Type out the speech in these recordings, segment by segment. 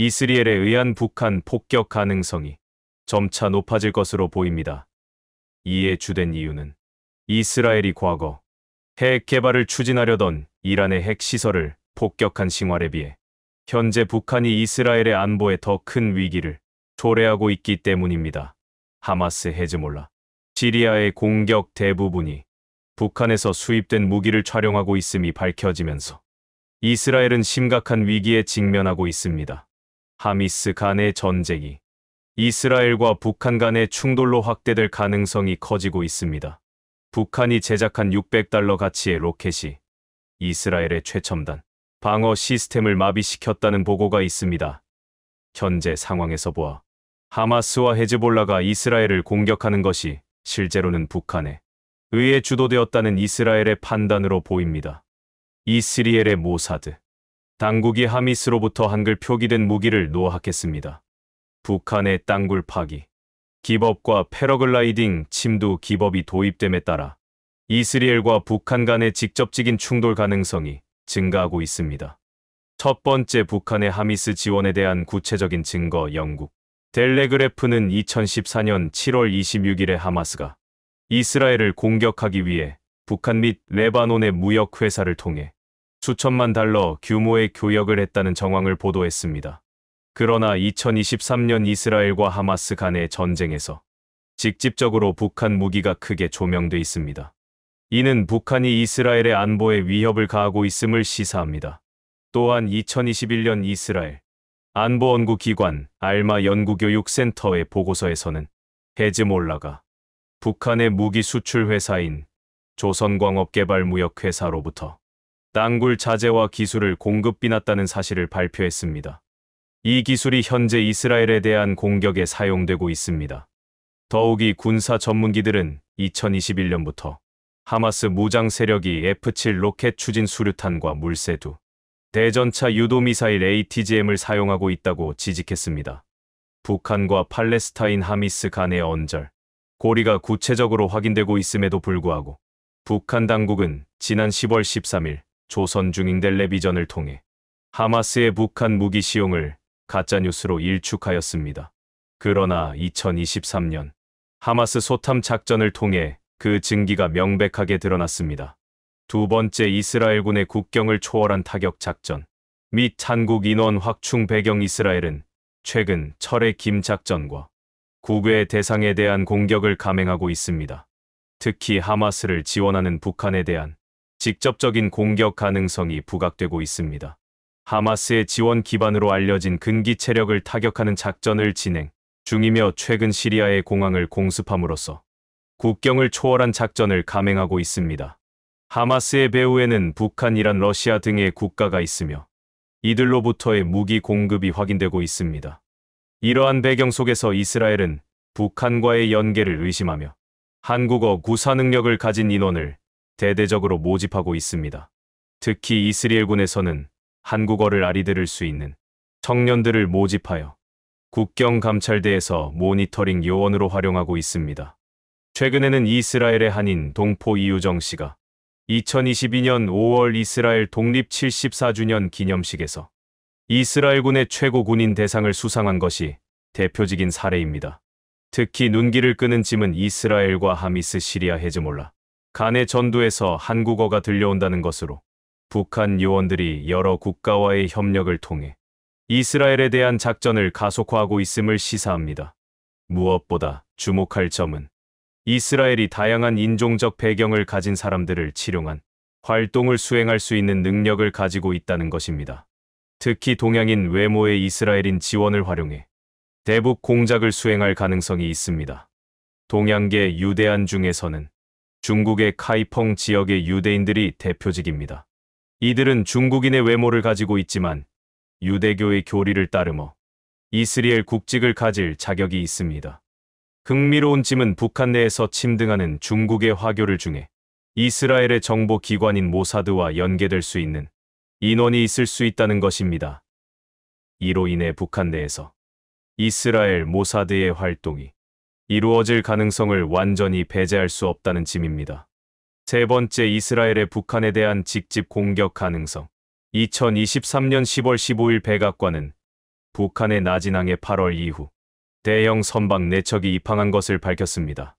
이스라엘에 의한 북한 폭격 가능성이 점차 높아질 것으로 보입니다. 이에 주된 이유는 이스라엘이 과거 핵 개발을 추진하려던 이란의 핵시설을 폭격한 징후에 비해 현재 북한이 이스라엘의 안보에 더 큰 위기를 초래하고 있기 때문입니다. 하마스 헤즈몰라, 시리아의 공격 대부분이 북한에서 수입된 무기를 촬영하고 있음이 밝혀지면서 이스라엘은 심각한 위기에 직면하고 있습니다. 하마스 간의 전쟁이 이스라엘과 북한 간의 충돌로 확대될 가능성이 커지고 있습니다. 북한이 제작한 $600 가치의 로켓이 이스라엘의 최첨단 방어 시스템을 마비시켰다는 보고가 있습니다. 현재 상황에서 보아 하마스와 헤즈볼라가 이스라엘을 공격하는 것이 실제로는 북한에 의해 주도되었다는 이스라엘의 판단으로 보입니다. 이스라엘의 모사드 당국이 하마스로부터 한글 표기된 무기를 노획했습니다. 북한의 땅굴 파기 기법과 패러글라이딩 침투 기법이 도입됨에 따라 이스라엘과 북한 간의 직접적인 충돌 가능성이 증가하고 있습니다. 첫 번째, 북한의 하마스 지원에 대한 구체적인 증거. 영국 텔레그래프는 2014년 7월 26일에 하마스가 이스라엘을 공격하기 위해 북한 및 레바논의 무역 회사를 통해 수천만 달러 규모의 교역을 했다는 정황을 보도했습니다. 그러나 2023년 이스라엘과 하마스 간의 전쟁에서 직접적으로 북한 무기가 크게 조명돼 있습니다. 이는 북한이 이스라엘의 안보에 위협을 가하고 있음을 시사합니다. 또한 2021년 이스라엘 안보연구기관 알마 연구교육센터의 보고서에서는 헤즈몰라가 북한의 무기 수출 회사인 조선광업개발무역회사로부터 땅굴 자재와 기술을 공급 비났다는 사실을 발표했습니다. 이 기술이 현재 이스라엘에 대한 공격에 사용되고 있습니다. 더욱이 군사 전문기들은 2021년부터 하마스 무장 세력이 F-7 로켓 추진 수류탄과 물새두 대전차 유도미사일 ATGM을 사용하고 있다고 지적했습니다. 북한과 팔레스타인 하마스 간의 언절, 고리가 구체적으로 확인되고 있음에도 불구하고 북한 당국은 지난 10월 13일 조선 중앙텔레비전을 통해 하마스의 북한 무기 시용을 가짜뉴스로 일축하였습니다. 그러나 2023년 하마스 소탐 작전을 통해 그 증기가 명백하게 드러났습니다. 두 번째, 이스라엘군의 국경을 초월한 타격 작전 및 한국 인원 확충 배경. 이스라엘은 최근 철의 김 작전과 국외 대상에 대한 공격을 감행하고 있습니다. 특히 하마스를 지원하는 북한에 대한 직접적인 공격 가능성이 부각되고 있습니다. 하마스의 지원 기반으로 알려진 근기 체력을 타격하는 작전을 진행 중이며 최근 시리아의 공항을 공습함으로써 국경을 초월한 작전을 감행하고 있습니다. 하마스의 배후에는 북한, 이란, 러시아 등의 국가가 있으며 이들로부터의 무기 공급이 확인되고 있습니다. 이러한 배경 속에서 이스라엘은 북한과의 연계를 의심하며 한국어 구사 능력을 가진 인원을 대대적으로 모집하고 있습니다. 특히 이스라엘군에서는 한국어를 알아들을 수 있는 청년들을 모집하여 국경감찰대에서 모니터링 요원으로 활용하고 있습니다. 최근에는 이스라엘의 한인 동포 이유정 씨가 2022년 5월 이스라엘 독립 74주년 기념식에서 이스라엘군의 최고 군인 대상을 수상한 것이 대표적인 사례입니다. 특히 눈길을 끄는 점은 이스라엘과 하마스, 시리아, 헤즈몰라 간의 전투에서 한국어가 들려온다는 것으로 북한 요원들이 여러 국가와의 협력을 통해 이스라엘에 대한 작전을 가속화하고 있음을 시사합니다. 무엇보다 주목할 점은 이스라엘이 다양한 인종적 배경을 가진 사람들을 치룡한 활동을 수행할 수 있는 능력을 가지고 있다는 것입니다. 특히 동양인 외모의 이스라엘인 지원을 활용해 대북 공작을 수행할 가능성이 있습니다. 동양계 유대안 중에서는 중국의 카이펑 지역의 유대인들이 대표적입니다. 이들은 중국인의 외모를 가지고 있지만 유대교의 교리를 따르며 이스라엘 국직을 가질 자격이 있습니다. 흥미로운 점은 북한 내에서 침등하는 중국의 화교를 중에 이스라엘의 정보기관인 모사드와 연계될 수 있는 인원이 있을 수 있다는 것입니다. 이로 인해 북한 내에서 이스라엘 모사드의 활동이 이루어질 가능성을 완전히 배제할 수 없다는 점입니다. 세 번째, 이스라엘의 북한에 대한 직접 공격 가능성. 2023년 10월 15일 백악관은 북한의 나진항에 8월 이후 대형 선박 4척이 입항한 것을 밝혔습니다.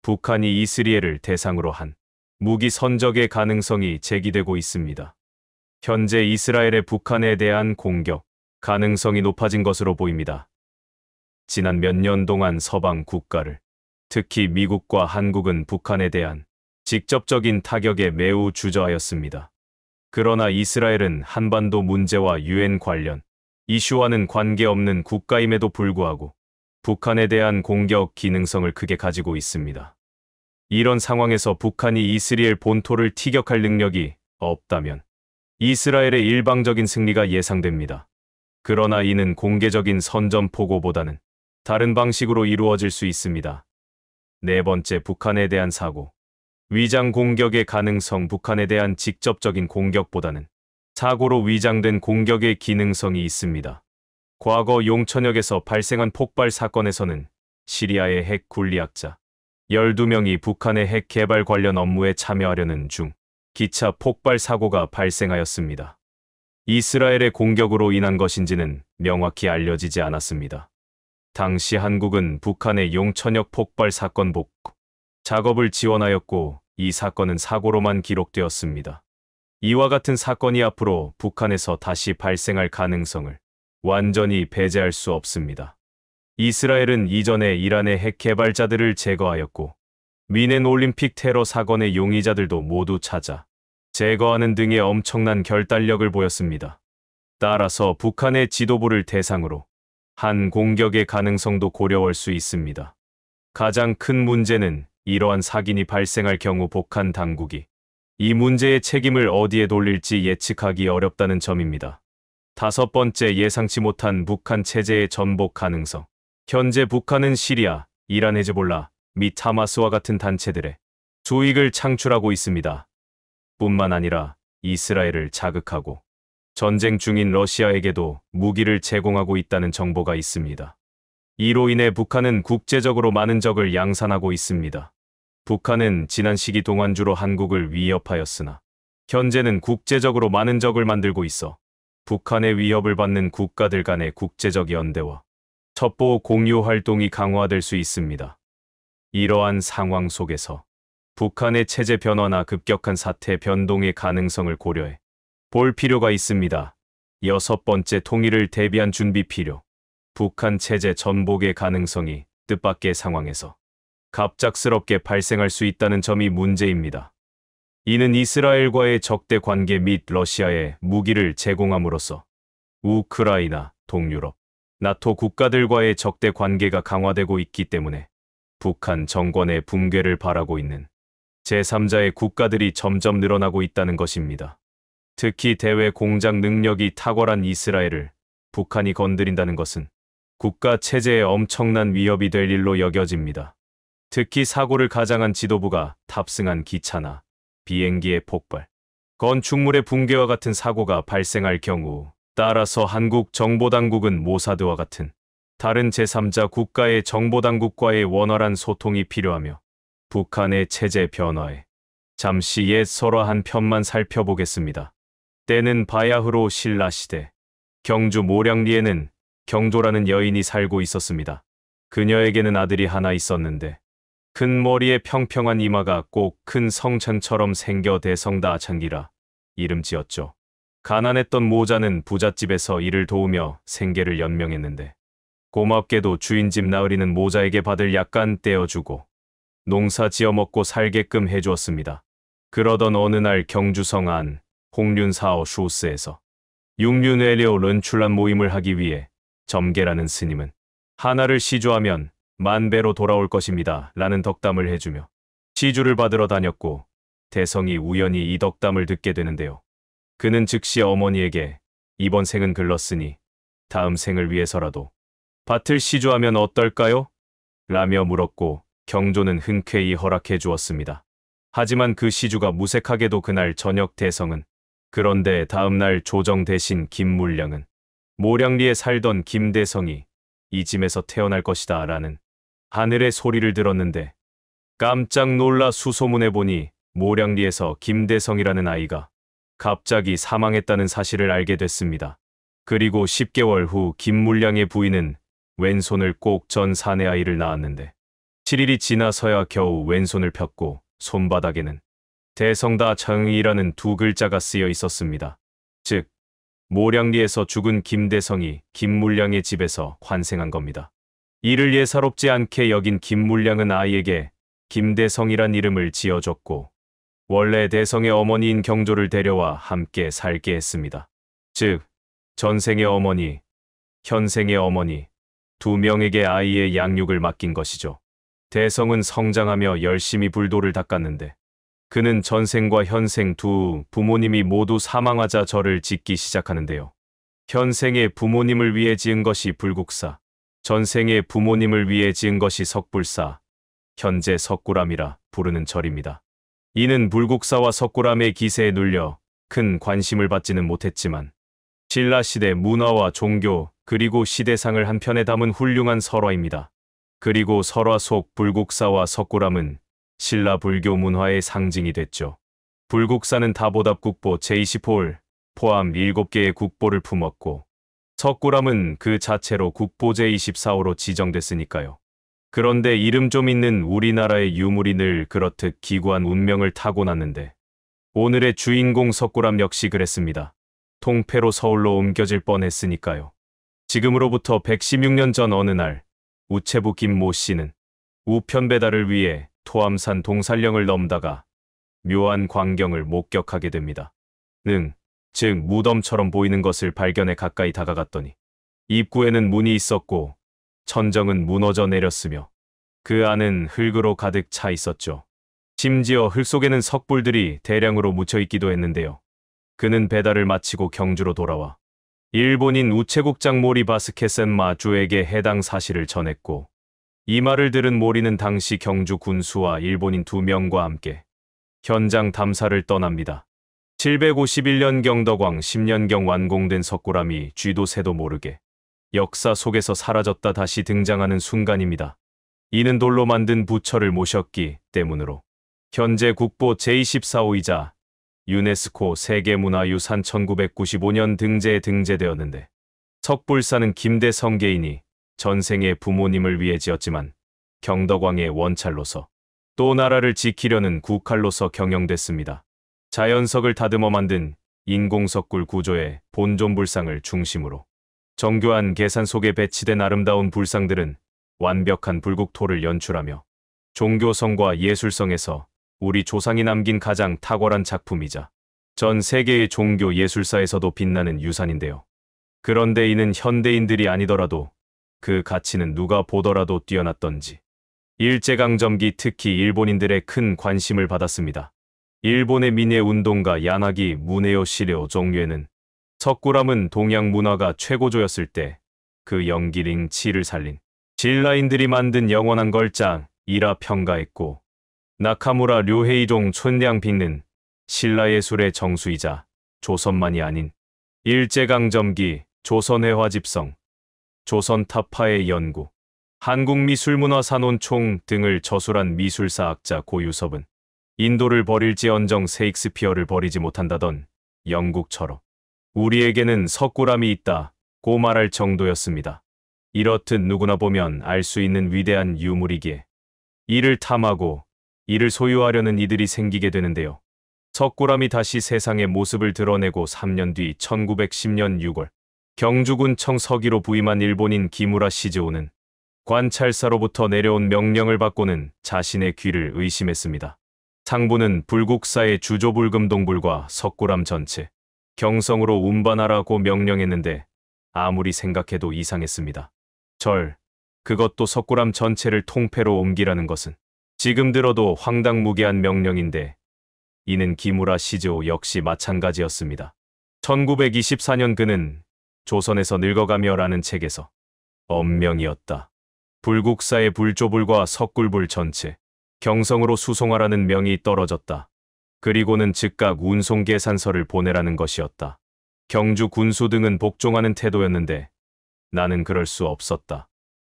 북한이 이스라엘을 대상으로 한 무기 선적의 가능성이 제기되고 있습니다. 현재 이스라엘의 북한에 대한 공격 가능성이 높아진 것으로 보입니다. 지난 몇 년 동안 서방 국가를, 특히 미국과 한국은 북한에 대한 직접적인 타격에 매우 주저하였습니다. 그러나 이스라엘은 한반도 문제와 유엔 관련 이슈와는 관계없는 국가임에도 불구하고 북한에 대한 공격 기능성을 크게 가지고 있습니다. 이런 상황에서 북한이 이스라엘 본토를 티격할 능력이 없다면 이스라엘의 일방적인 승리가 예상됩니다. 그러나 이는 공개적인 선전포고보다는 다른 방식으로 이루어질 수 있습니다. 네 번째, 북한에 대한 사고. 위장 공격의 가능성. 북한에 대한 직접적인 공격보다는 사고로 위장된 공격의 기능성이 있습니다. 과거 용천역에서 발생한 폭발 사건에서는 시리아의 핵 군리학자 12명이 북한의 핵 개발 관련 업무에 참여하려는 중 기차 폭발 사고가 발생하였습니다. 이스라엘의 공격으로 인한 것인지는 명확히 알려지지 않았습니다. 당시 한국은 북한의 용천역 폭발 사건 복구 작업을 지원하였고 이 사건은 사고로만 기록되었습니다. 이와 같은 사건이 앞으로 북한에서 다시 발생할 가능성을 완전히 배제할 수 없습니다. 이스라엘은 이전에 이란의 핵 개발자들을 제거하였고 미넨 올림픽 테러 사건의 용의자들도 모두 찾아 제거하는 등의 엄청난 결단력을 보였습니다. 따라서 북한의 지도부를 대상으로 한 공격의 가능성도 고려할 수 있습니다. 가장 큰 문제는 이러한 사건이 발생할 경우 북한 당국이 이 문제의 책임을 어디에 돌릴지 예측하기 어렵다는 점입니다. 다섯 번째, 예상치 못한 북한 체제의 전복 가능성. 현재 북한은 시리아, 이란 헤즈볼라 및 하마스와 같은 단체들의 수익을 창출하고 있습니다. 뿐만 아니라 이스라엘을 자극하고 전쟁 중인 러시아에게도 무기를 제공하고 있다는 정보가 있습니다. 이로 인해 북한은 국제적으로 많은 적을 양산하고 있습니다. 북한은 지난 시기 동안 주로 한국을 위협하였으나 현재는 국제적으로 많은 적을 만들고 있어 북한의 위협을 받는 국가들 간의 국제적 연대와 첩보 공유 활동이 강화될 수 있습니다. 이러한 상황 속에서 북한의 체제 변화나 급격한 사태 변동의 가능성을 고려해 볼 필요가 있습니다. 여섯 번째, 통일을 대비한 준비 필요. 북한 체제 전복의 가능성이 뜻밖의 상황에서 갑작스럽게 발생할 수 있다는 점이 문제입니다. 이는 이스라엘과의 적대 관계 및 러시아에 무기를 제공함으로써 우크라이나, 동유럽, 나토 국가들과의 적대 관계가 강화되고 있기 때문에 북한 정권의 붕괴를 바라고 있는 제3자의 국가들이 점점 늘어나고 있다는 것입니다. 특히 대외 공작 능력이 탁월한 이스라엘을 북한이 건드린다는 것은 국가 체제에 엄청난 위협이 될 일로 여겨집니다. 특히 사고를 가장한 지도부가 탑승한 기차나 비행기의 폭발, 건축물의 붕괴와 같은 사고가 발생할 경우, 따라서 한국 정보당국은 모사드와 같은 다른 제3자 국가의 정보당국과의 원활한 소통이 필요하며 북한의 체제 변화에 잠시 옛 설화 한 편만 살펴보겠습니다. 때는 바야흐로 신라시대, 경주 모량리에는 경조라는 여인이 살고 있었습니다. 그녀에게는 아들이 하나 있었는데 큰 머리에 평평한 이마가 꼭 큰 성천처럼 생겨 대성다창기라 이름 지었죠. 가난했던 모자는 부잣집에서 일을 도우며 생계를 연명했는데 고맙게도 주인집 나으리는 모자에게 받을 약간 떼어주고 농사 지어 먹고 살게끔 해주었습니다. 그러던 어느 날 경주성 안 홍륜사어 슈스에서 육륜외려 런출란 모임을 하기 위해 점계라는 스님은 하나를 시주하면 만배로 돌아올 것입니다 라는 덕담을 해주며 시주를 받으러 다녔고 대성이 우연히 이 덕담을 듣게 되는데요. 그는 즉시 어머니에게 이번 생은 글렀으니 다음 생을 위해서라도 밭을 시주하면 어떨까요? 라며 물었고 경조는 흔쾌히 허락해 주었습니다. 하지만 그 시주가 무색하게도 그날 저녁 대성은 그런데 다음날 조정 대신 김물량은 모량리에 살던 김대성이 이 집에서 태어날 것이다 라는 하늘의 소리를 들었는데 깜짝 놀라 수소문해 보니 모량리에서 김대성이라는 아이가 갑자기 사망했다는 사실을 알게 됐습니다. 그리고 10개월 후 김물량의 부인은 왼손을 꼭 전 사내 아이를 낳았는데 7일이 지나서야 겨우 왼손을 폈고 손바닥에는 대성다 정의라는 두 글자가 쓰여 있었습니다. 즉, 모량리에서 죽은 김대성이 김물량의 집에서 환생한 겁니다. 이를 예사롭지 않게 여긴 김물량은 아이에게 김대성이란 이름을 지어줬고 원래 대성의 어머니인 경조를 데려와 함께 살게 했습니다. 즉, 전생의 어머니, 현생의 어머니 두 명에게 아이의 양육을 맡긴 것이죠. 대성은 성장하며 열심히 불도를 닦았는데 그는 전생과 현생 두 부모님이 모두 사망하자 절을 짓기 시작하는데요. 현생의 부모님을 위해 지은 것이 불국사, 전생의 부모님을 위해 지은 것이 석불사, 현재 석굴암이라 부르는 절입니다. 이는 불국사와 석굴암의 기세에 눌려 큰 관심을 받지는 못했지만 신라시대 문화와 종교 그리고 시대상을 한 편에 담은 훌륭한 설화입니다. 그리고 설화 속 불국사와 석굴암은 신라 불교 문화의 상징이 됐죠. 불국사는 다보답 국보 제25홀 포함 7개의 국보를 품었고 석굴암은 그 자체로 국보 제24호로 지정됐으니까요. 그런데 이름 좀 있는 우리나라의 유물이 늘 그렇듯 기구한 운명을 타고났는데 오늘의 주인공 석굴암 역시 그랬습니다. 통폐로 서울로 옮겨질 뻔했으니까요. 지금으로부터 116년 전 어느 날 우체부 김모 씨는 우편 배달을 위해 토암산 동살령을 넘다가 묘한 광경을 목격하게 됩니다. 즉 무덤처럼 보이는 것을 발견해 가까이 다가갔더니 입구에는 문이 있었고 천정은 무너져 내렸으며 그 안은 흙으로 가득 차 있었죠. 심지어 흙 속에는 석불들이 대량으로 묻혀 있기도 했는데요. 그는 배달을 마치고 경주로 돌아와 일본인 우체국장 모리 바스케센 마주에게 해당 사실을 전했고 이 말을 들은 모리는 당시 경주 군수와 일본인 2명과 함께 현장 탐사를 떠납니다. 751년 경덕왕 10년경 완공된 석굴암이 쥐도 새도 모르게 역사 속에서 사라졌다 다시 등장하는 순간입니다. 이는 돌로 만든 부처를 모셨기 때문으로 현재 국보 제24호이자 유네스코 세계문화유산 1995년 등재에 등재되었는데 석불사는 김대성 개인이 전생의 부모님을 위해 지었지만 경덕왕의 원찰로서 또 나라를 지키려는 국칼로서 경영됐습니다. 자연석을 다듬어 만든 인공석굴 구조의 본존 불상을 중심으로 정교한 계산 속에 배치된 아름다운 불상들은 완벽한 불국토를 연출하며 종교성과 예술성에서 우리 조상이 남긴 가장 탁월한 작품이자 전 세계의 종교 예술사에서도 빛나는 유산인데요. 그런데 이는 현대인들이 아니더라도 그 가치는 누가 보더라도 뛰어났던지 일제강점기 특히 일본인들의 큰 관심을 받았습니다. 일본의 민예운동가 야나기 무네요 시료 종류에는 석굴암은 동양 문화가 최고조였을 때 그 영기링 치를 살린 신라인들이 만든 영원한 걸장이라 평가했고 나카무라 류헤이종 촌량핑는 신라예술의 정수이자 조선만이 아닌 일제강점기 조선회화집성, 조선타파의 연구, 한국미술문화산원총 등을 저술한 미술사학자 고유섭은 인도를 버릴지언정 셰익스피어를 버리지 못한다던 영국처럼 우리에게는 석굴암이 있다고 말할 정도였습니다. 이렇듯 누구나 보면 알 수 있는 위대한 유물이기에 이를 탐하고 이를 소유하려는 이들이 생기게 되는데요. 석굴암이 다시 세상의 모습을 드러내고 3년 뒤 1910년 6월 경주군청 서기로 부임한 일본인 기무라 시즈오는 관찰사로부터 내려온 명령을 받고는 자신의 귀를 의심했습니다. 상부는 불국사의 주조불금동불과 석굴암 전체 경성으로 운반하라고 명령했는데 아무리 생각해도 이상했습니다. 그것도 석굴암 전체를 통폐로 옮기라는 것은 지금 들어도 황당무계한 명령인데 이는 기무라 시즈오 역시 마찬가지였습니다. 1924년 그는 조선에서 늙어가며라는 책에서 엄명이었다. 불국사의 불조불과 석굴불 전체 경성으로 수송하라는 명이 떨어졌다. 그리고는 즉각 운송계산서를 보내라는 것이었다. 경주 군수 등은 복종하는 태도였는데 나는 그럴 수 없었다.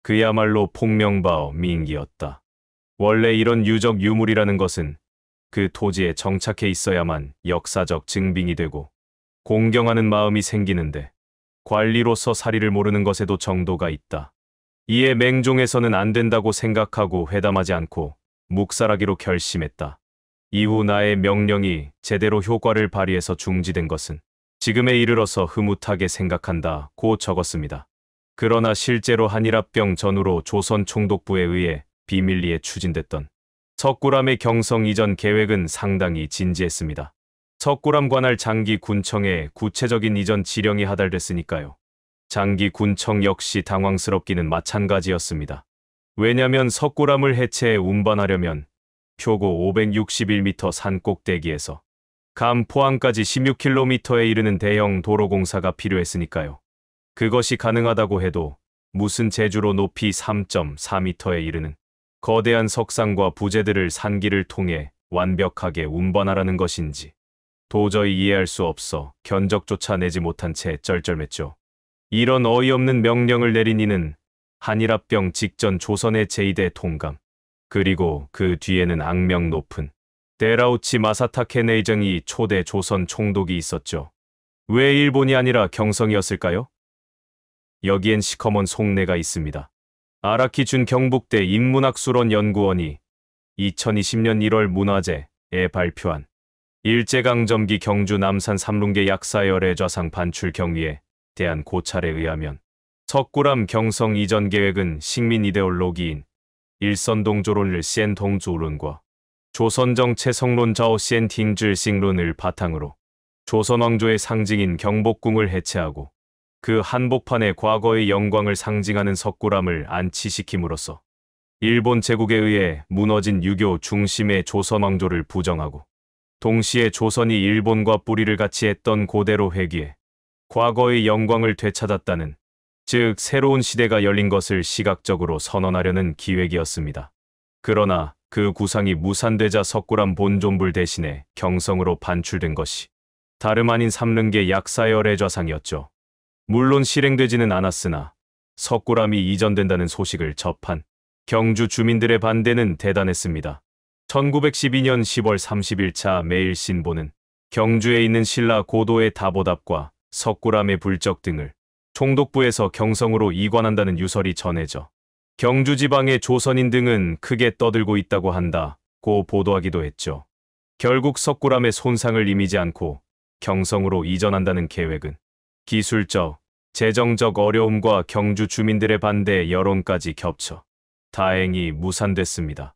그야말로 폭명바어 민기였다. 원래 이런 유적 유물이라는 것은 그 토지에 정착해 있어야만 역사적 증빙이 되고 공경하는 마음이 생기는데 관리로서 사리를 모르는 것에도 정도가 있다. 이에 맹종에서는 안 된다고 생각하고 회담하지 않고 묵살하기로 결심했다. 이후 나의 명령이 제대로 효과를 발휘해서 중지된 것은 지금에 이르러서 흐뭇하게 생각한다고 적었습니다. 그러나 실제로 한일합병 전후로 조선 총독부에 의해 비밀리에 추진됐던 석굴암의 경성 이전 계획은 상당히 진지했습니다. 석굴암 관할 장기군청에 구체적인 이전 지령이 하달됐으니까요. 장기군청 역시 당황스럽기는 마찬가지였습니다. 왜냐면 석굴암을 해체해 운반하려면 표고 561m 산 꼭대기에서 감 포항까지 16km에 이르는 대형 도로공사가 필요했으니까요. 그것이 가능하다고 해도 무슨 제주로 높이 3.4m에 이르는 거대한 석상과 부재들을 산길을 통해 완벽하게 운반하라는 것인지 도저히 이해할 수 없어 견적조차 내지 못한 채 쩔쩔맸죠. 이런 어이없는 명령을 내린 이는 한일합병 직전 조선의 제2대 통감, 그리고 그 뒤에는 악명 높은 데라우치 마사타케 내정이 초대 조선 총독이 있었죠. 왜 일본이 아니라 경성이었을까요? 여기엔 시커먼 속내가 있습니다. 아라키 준 경북대 인문학술원연구원이 2020년 1월 문화재에 발표한 일제강점기 경주 남산 삼룬계 약사열애 좌상 반출 경위에 대한 고찰에 의하면 석굴암 경성 이전 계획은 식민 이데올로기인 일선동조론을 센동조론과 조선정체성론 자오 센팅즐싱론을 바탕으로 조선왕조의 상징인 경복궁을 해체하고 그 한복판에 과거의 영광을 상징하는 석굴암을 안치시킴으로써 일본 제국에 의해 무너진 유교 중심의 조선왕조를 부정하고 동시에 조선이 일본과 뿌리를 같이 했던 고대로 회귀해 과거의 영광을 되찾았다는, 즉 새로운 시대가 열린 것을 시각적으로 선언하려는 기획이었습니다. 그러나 그 구상이 무산되자 석굴암 본존불 대신에 경성으로 반출된 것이 다름 아닌 삼릉계 약사열애 좌상이었죠. 물론 실행되지는 않았으나 석굴암이 이전된다는 소식을 접한 경주 주민들의 반대는 대단했습니다. 1912년 10월 30일자 매일신보는 경주에 있는 신라 고도의 다보답과 석굴암의 불적 등을 총독부에서 경성으로 이관한다는 유설이 전해져 경주 지방의 조선인 등은 크게 떠들고 있다고 한다고 보도하기도 했죠. 결국 석굴암의 손상을 이미지 않고 경성으로 이전한다는 계획은 기술적, 재정적 어려움과 경주 주민들의 반대 여론까지 겹쳐 다행히 무산됐습니다.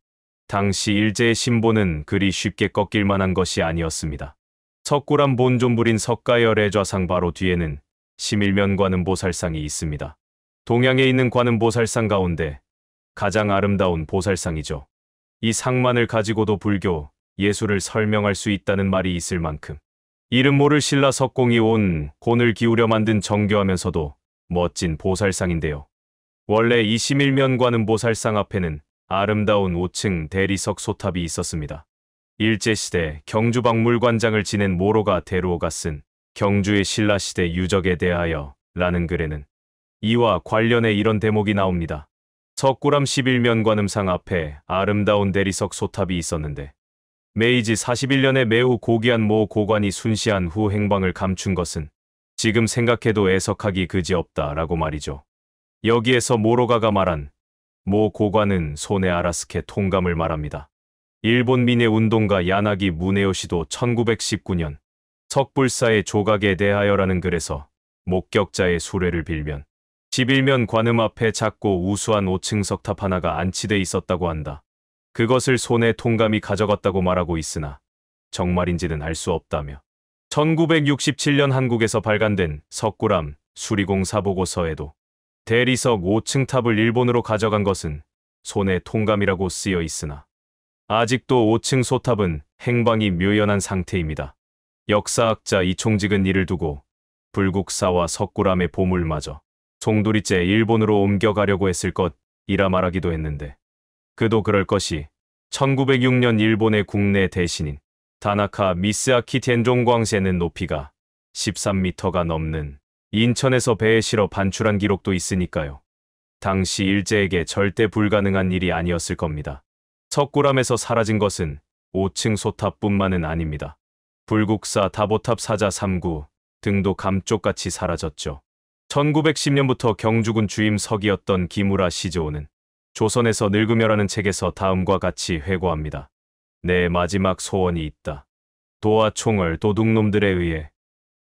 당시 일제의 신보는 그리 쉽게 꺾일 만한 것이 아니었습니다. 석굴암 본존불인 석가열애 좌상 바로 뒤에는 심일면 관음보살상이 있습니다. 동양에 있는 관음보살상 가운데 가장 아름다운 보살상이죠. 이 상만을 가지고도 불교, 예술을 설명할 수 있다는 말이 있을 만큼 이름 모를 신라 석공이 온 혼을 기울여 만든 정교하면서도 멋진 보살상인데요. 원래 이 심일면 관음보살상 앞에는 아름다운 5층 대리석 소탑이 있었습니다. 일제시대 경주박물관장을 지낸 모로가 데루오가 쓴 경주의 신라시대 유적에 대하여 라는 글에는 이와 관련해 이런 대목이 나옵니다. 석굴암 11면 관음상 앞에 아름다운 대리석 소탑이 있었는데 메이지 41년에 매우 고귀한 모 고관이 순시한 후 행방을 감춘 것은 지금 생각해도 애석하기 그지없다라고 말이죠. 여기에서 모로가가 말한 모 고관은 소네 아라스케 통감을 말합니다. 일본 민의 운동가 야나기 무네요시도 1919년 석불사의 조각에 대하여라는 글에서 목격자의 수레를 빌면 11면 관음 앞에 작고 우수한 5층 석탑 하나가 안치돼 있었다고 한다. 그것을 소네 통감이 가져갔다고 말하고 있으나 정말인지는 알 수 없다며 1967년 한국에서 발간된 석굴암 수리공사 보고서에도 대리석 5층 탑을 일본으로 가져간 것은 소네 통감이라고 쓰여 있으나 아직도 5층 소탑은 행방이 묘연한 상태입니다. 역사학자 이총직은 이를 두고 불국사와 석굴암의 보물마저 송두리째 일본으로 옮겨가려고 했을 것이라 말하기도 했는데 그도 그럴 것이 1906년 일본의 국내 대신인 다나카 미스아키 텐종광세는 높이가 13m가 넘는 인천에서 배에 실어 반출한 기록도 있으니까요. 당시 일제에게 절대 불가능한 일이 아니었을 겁니다. 석굴암에서 사라진 것은 5층 소탑뿐만은 아닙니다. 불국사 다보탑 사자 3구 등도 감쪽같이 사라졌죠. 1910년부터 경주군 주임석이었던 기무라 시즈오는 조선에서 늙으며라는 책에서 다음과 같이 회고합니다. 내 마지막 소원이 있다. 도와 총을 도둑놈들에 의해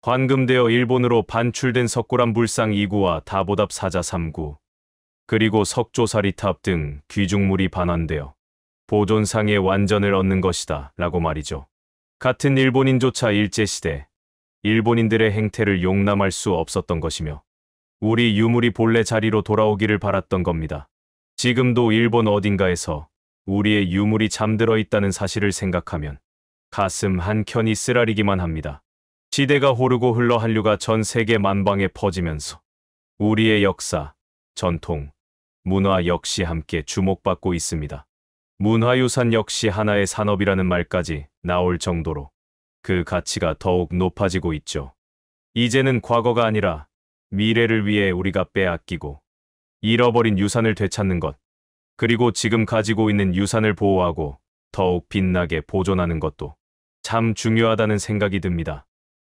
환금되어 일본으로 반출된 석굴암 불상 2구와 다보답 사자 3구, 그리고 석조사리탑 등 귀중물이 반환되어 보존상의 완전을 얻는 것이다 라고 말이죠. 같은 일본인조차 일제시대 일본인들의 행태를 용납할 수 없었던 것이며 우리 유물이 본래 자리로 돌아오기를 바랐던 겁니다. 지금도 일본 어딘가에서 우리의 유물이 잠들어 있다는 사실을 생각하면 가슴 한켠이 쓰라리기만 합니다. 시대가 호르고 흘러 한류가 전 세계 만방에 퍼지면서 우리의 역사, 전통, 문화 역시 함께 주목받고 있습니다. 문화유산 역시 하나의 산업이라는 말까지 나올 정도로 그 가치가 더욱 높아지고 있죠. 이제는 과거가 아니라 미래를 위해 우리가 빼앗기고 잃어버린 유산을 되찾는 것, 그리고 지금 가지고 있는 유산을 보호하고 더욱 빛나게 보존하는 것도 참 중요하다는 생각이 듭니다.